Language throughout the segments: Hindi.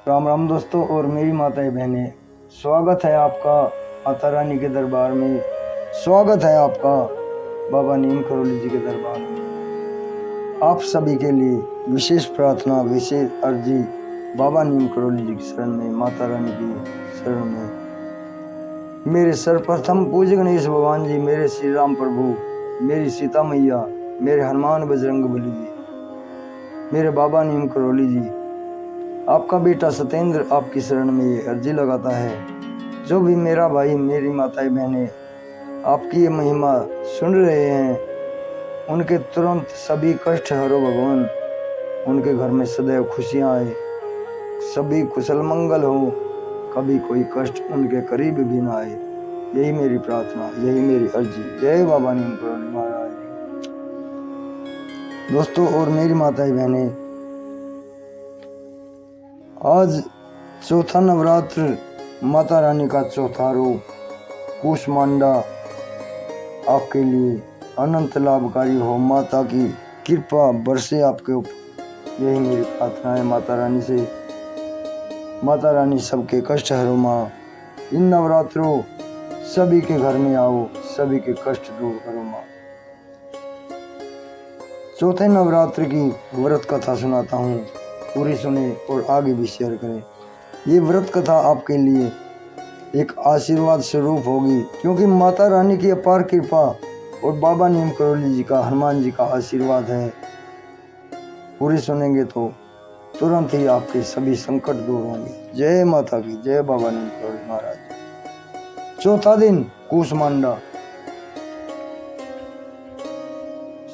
राम राम दोस्तों और मेरी माताएं बहनें, स्वागत है आपका माता रानी के दरबार में। स्वागत है आपका बाबा नीम करोली जी के दरबार में। आप सभी के लिए विशेष प्रार्थना, विशेष अर्जी बाबा नीम करोली जी की शरण में, माता रानी की शरण में। मेरे सर्वप्रथम पूज्य गणेश भगवान जी, मेरे श्री राम प्रभु, मेरी सीता मैया, मेरे हनुमान बजरंग बली जी, मेरे बाबा नीम करोली जी, आपका बेटा सत्येंद्र आपकी शरण में ये अर्जी लगाता है। जो भी मेरा भाई, मेरी माताएं बहनें आपकी ये महिमा सुन रहे हैं, उनके तुरंत सभी कष्ट हरो भगवान। उनके घर में सदैव खुशियां आए, सभी कुशल मंगल हो, कभी कोई कष्ट उनके करीब भी ना आए। यही मेरी प्रार्थना, यही मेरी अर्जी। जय बाबा नीम करोली महाराज। दोस्तों और मेरी माताएं बहनें, आज चौथा नवरात्र, माता रानी का चौथा रूप कूष्मांडा आपके लिए अनंत लाभकारी हो। माता की कृपा बरसे आपके ऊपर, यही मेरी प्रार्थना है माता रानी से। माता रानी सबके कष्ट हरो माँ। इन नवरात्रों सभी के घर में आओ, सभी के कष्ट दूर करो माँ। चौथे नवरात्र की व्रत कथा सुनाता हूँ, पूरी सुने और आगे भी शेयर करें। ये व्रत कथा आपके लिए एक आशीर्वाद स्वरूप होगी, क्योंकि माता रानी की अपार कृपा और बाबा नीम करोली जी का, हनुमान जी का आशीर्वाद है। पूरी सुनेंगे तो तुरंत ही आपके सभी संकट दूर होंगे। जय माता की, जय बाबा नीम करोली महाराज। चौथा दिन कूष्मांडा।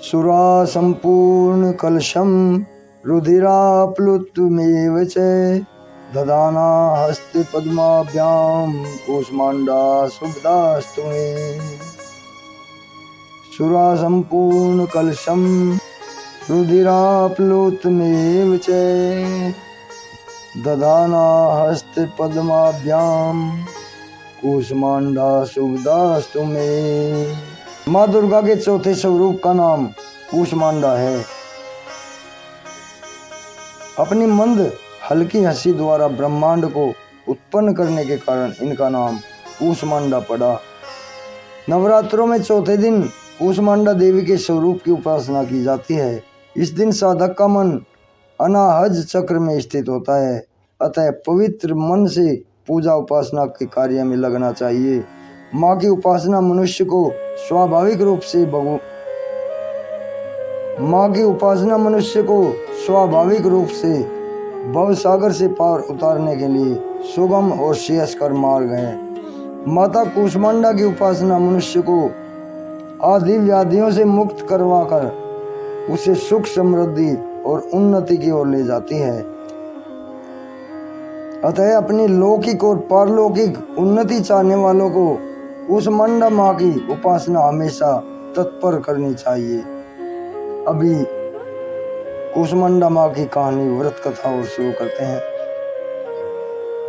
सुरा संपूर्ण कलशम रुधिराप्लुतमेव च ददाना हस्ते पद्माभ्याम कूष्मांडा शुभदास्तु मे। सुरा संपूर्ण कलशम रुधिराप्लुतमेव च ददाना हस्ते पद्माभ्याम कूष्मांडा शुभदास्तु मे। माँ दुर्गा के चौथे स्वरूप का नाम कूष्मांडा है। अपनी मंद हल्की हंसी द्वारा ब्रह्मांड को उत्पन्न करने के कारण इनका नाम कूष्मांडा पड़ा। नवरात्रों में चौथे दिन कूष्मांडा देवी के स्वरूप की उपासना की जाती है। इस दिन साधक का मन अनाहज चक्र में स्थित होता है, अतः पवित्र मन से पूजा उपासना के कार्य में लगना चाहिए। माँ की उपासना मनुष्य को स्वाभाविक रूप से भवसागर से पार उतारने के लिए सुगम और श्रेयस्कर मार्ग है। माता कूष्मांडा की उपासना मनुष्य को आदि व्याधियों से मुक्त करवाकर उसे सुख, समृद्धि और उन्नति की ओर ले जाती है। अतः अपनी लौकिक और पारलौकिक उन्नति चाहने वालों को कूष्मांडा माँ की उपासना हमेशा तत्पर करनी चाहिए। अभी कूष्मांडा माँ की कहानी, व्रत कथा और शुरू करते हैं।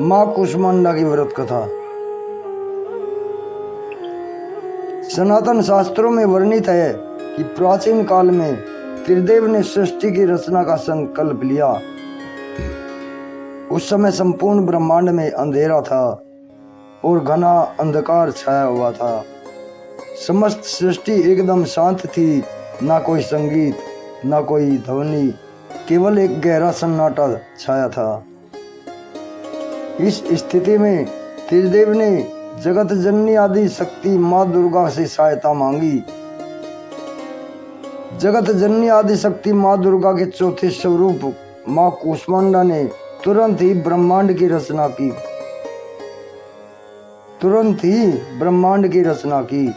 माँ कूष्मांडा की व्रत कथा। सनातन शास्त्रों में वर्णित है कि प्राचीन काल में त्रिदेव ने सृष्टि की रचना का संकल्प लिया। उस समय संपूर्ण ब्रह्मांड में अंधेरा था और घना अंधकार छाया हुआ था। समस्त सृष्टि एकदम शांत थी, ना कोई संगीत, ना कोई ध्वनि, केवल एक गहरा सन्नाटा छाया था। इस स्थिति में त्रिदेव ने जगत जननी आदि शक्ति माँ दुर्गा से सहायता मांगी। जगत जननी आदि शक्ति माँ दुर्गा के चौथे स्वरूप माँ कूष्मांडा ने तुरंत ही ब्रह्मांड की रचना की।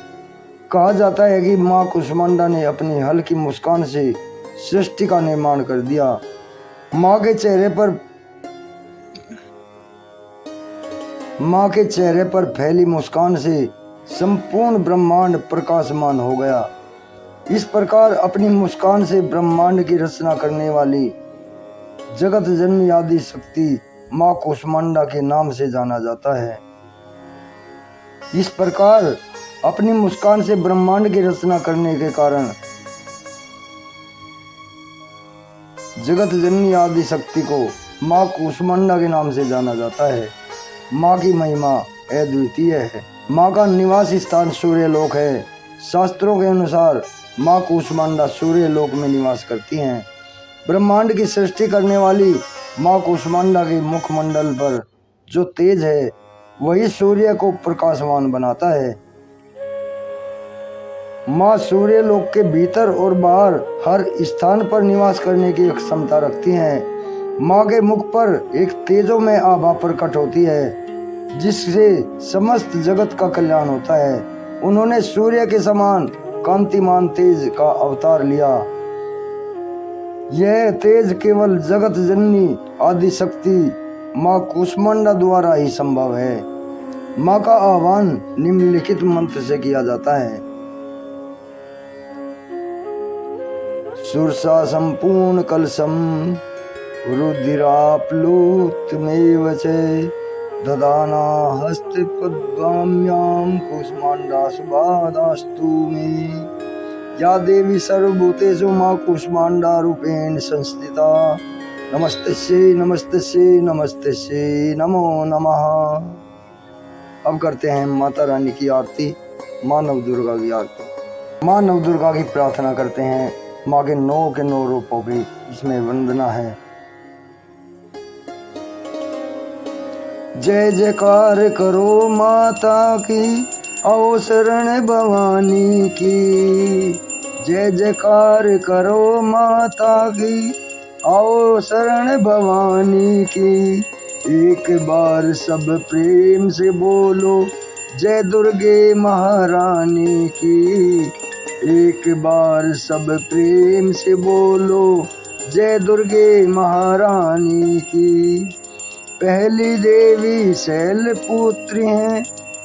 कहा जाता है कि माँ कूष्मांडा ने अपनी हल्की मुस्कान से सृष्टि का निर्माण कर दिया। माँ के चेहरे पर फैली मुस्कान से संपूर्ण ब्रह्मांड प्रकाशमान हो गया। इस प्रकार अपनी मुस्कान से ब्रह्मांड की रचना करने वाली जगत जननी आदि शक्ति माँ कूष्मांडा के नाम से जाना जाता है। इस प्रकार अपनी मुस्कान से ब्रह्मांड की रचना करने के कारण जगत जननी आदि शक्ति को माँ कूष्मांडा के नाम से जाना जाता है। माँ की महिमा अद्वितीय है। माँ का निवास स्थान सूर्यलोक है। शास्त्रों के अनुसार माँ कूष्मांडा सूर्यलोक में निवास करती हैं। ब्रह्मांड की सृष्टि करने वाली माँ कूष्मांडा के मुखमंडल पर जो तेज है वही सूर्य को प्रकाशमान बनाता है। माँ सूर्यलोक के भीतर और बाहर हर स्थान पर निवास करने की क्षमता रखती हैं। माँ के मुख पर एक तेजोमय आभा प्रकट होती है जिससे समस्त जगत का कल्याण होता है। उन्होंने सूर्य के समान कांतिमान तेज का अवतार लिया। यह तेज केवल जगत जननी आदि शक्ति माँ कूष्मांडा द्वारा ही संभव है। माँ का आह्वान निम्नलिखित मंत्र से किया जाता है। सुरसा संपूर्ण कलशम रुधिराप्लुतमेव च ददाना हस्त पद्माम्यां कूष्मांडा सुबादास्तु मे। या देवी सर्वभूतेषु माँ कूष्मांडा रूपेण संस्थिता। नमस्तस्यै नमस्तस्यै नमस्तस्यै नमो नमः। अब करते हैं माता रानी की आरती, माँ नवदुर्गा की आरती। माँ नवदुर्गा की प्रार्थना करते हैं। माँ के 9 रूपों की इसमें वंदना है। जय जयकार करो माता की, आओ शरण भवानी की। जय जयकार करो माता की, आओ शरण भवानी की। एक बार सब प्रेम से बोलो जय दुर्गे महारानी की। एक बार सब प्रेम से बोलो जय दुर्गे महारानी की। पहली देवी शैलपुत्री हैं,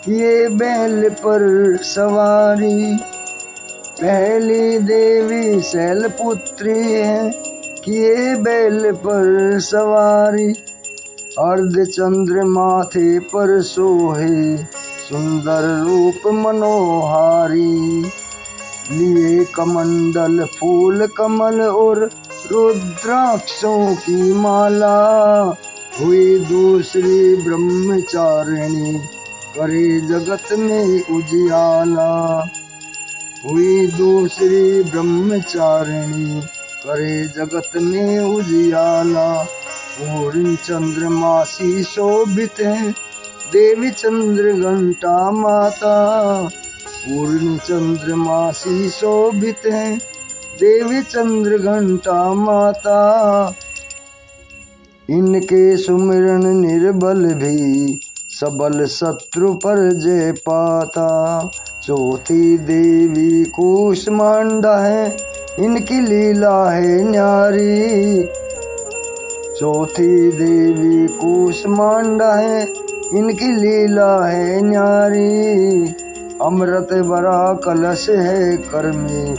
ये बैल पर सवारी। पहली देवी शैलपुत्री है, किए बैल पर सवारी। अर्धचंद्र माथे पर सोहे, सुंदर रूप मनोहारी। लिए कमंडल फूल कमल और रुद्राक्षों की माला। हुई दूसरी ब्रह्मचारिणी, करे जगत में उजियाला। हुई दूसरी ब्रह्मचारिणी, करे जगत में उजियाला। पूर्ण चंद्रमासी शोभित है, देवी चंद्र घंटा माता। पूर्ण चंद्रमासी शोभित है, देवी चंद्र घंटा माता। इनके सुमिरन निर्बल भी, सबल शत्रु पर जय पाता। चौथी देवी कूष्मांडा है, इनकी लीला है न्यारी। चौथी देवी कूष्मांडा है, इनकी लीला है न्यारी। अमृत भरा कलश है कर में,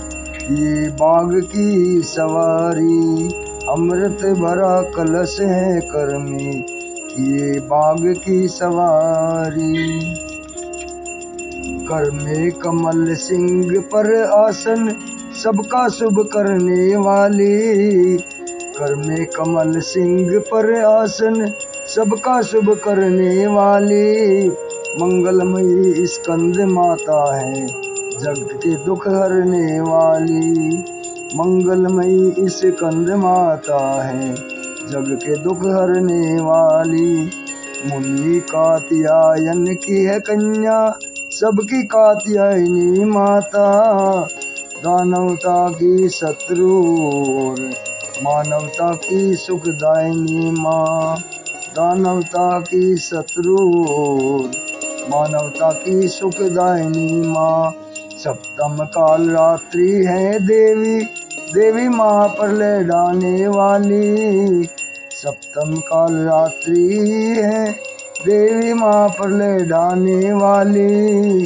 ये बाग की सवारी। अमृत भरा कलश है कर में, ये बाग की सवारी। कर में कमल सिंह पर आसन, सबका शुभ करने वाली। कर में कमल सिंह पर आसन, सबका शुभ करने वाली। मंगलमयी स्कंद माता है, जग के दुख हरने वाली। मंगलमयी स्कंद माता है, जग के दुख हरने वाली। मुनि कात्यायन की है कन्या, सबकी कात्यायनी माता। दानवता की शत्रु और मानवता की सुखदायिनी माँ। दानवता की शत्रु और मानवता की सुखदायिनी माँ। सप्तम काल रात्रि है देवी, देवी माँ प्रलय डालने वाली। सप्तम काल रात्रि है, देवी माँ प्रलय डालने वाली।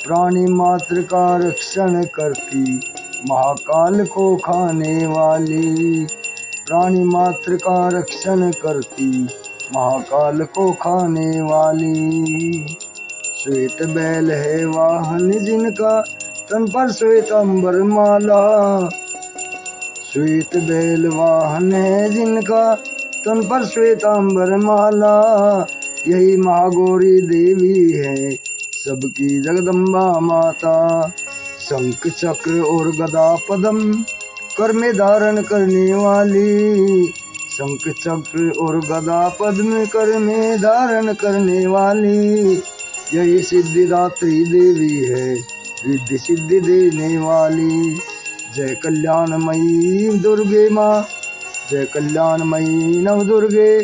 प्राणी मात्र का रक्षण करती, महाकाल को खाने वाली। प्राणी मात्र का रक्षण करती, महाकाल को खाने वाली। श्वेत बैल है वाहन जिनका, तन पर श्वेत अंबर माला। श्वेत बैल वाहन है जिनका, तन पर श्वेतांबर माला, यही महागौरी देवी है सबकी जगदम्बा माता। शंख चक्र और गदा पद्म कर में धारण करने वाली, शंख चक्र और गदा पद्म कर में धारण करने वाली, यही सिद्धिदात्री देवी है रिद्धि सिद्धि देने वाली। जय कल्याणमयी दुर्गे माँ, जय कल्याणमयी नव दुर्गे,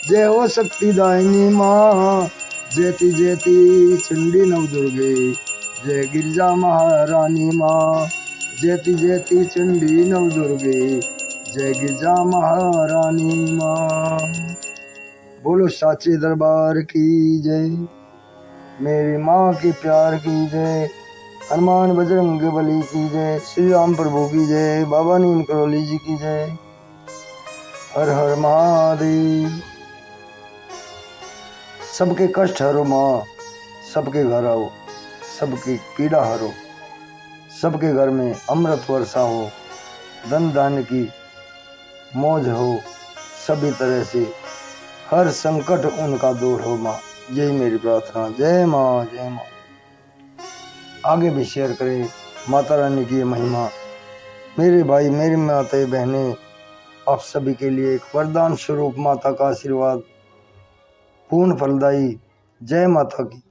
जय हो शक्तिदायिनी माँ। जयति जयति चंडी नव दुर्गे, जय गिरिजा महारानी माँ। जयति जयति चंडी नव दुर्गे, जय गिरिजा महारानी माँ। बोलो साचे दरबार की जय, मेरी माँ के प्यार की जय, हनुमान बजरंग बली की जय, श्री राम प्रभु की जय, बाबा नीम करौली जी की जय। हर हर महादेव। सबके कष्ट हरो माँ, सबके घर आओ, सबकी पीड़ा हरो, सबके घर में अमृत वर्षा हो, धन धान्य की मौज हो, सभी तरह से हर संकट उनका दूर हो माँ, यही मेरी प्रार्थना। जय माँ, जय माँ। आगे भी शेयर करें माता रानी की ये महिमा। मेरे भाई, मेरी माताएं बहनें, आप सभी के लिए एक वरदान स्वरूप माता का आशीर्वाद पूर्ण फलदायी। जय माता की।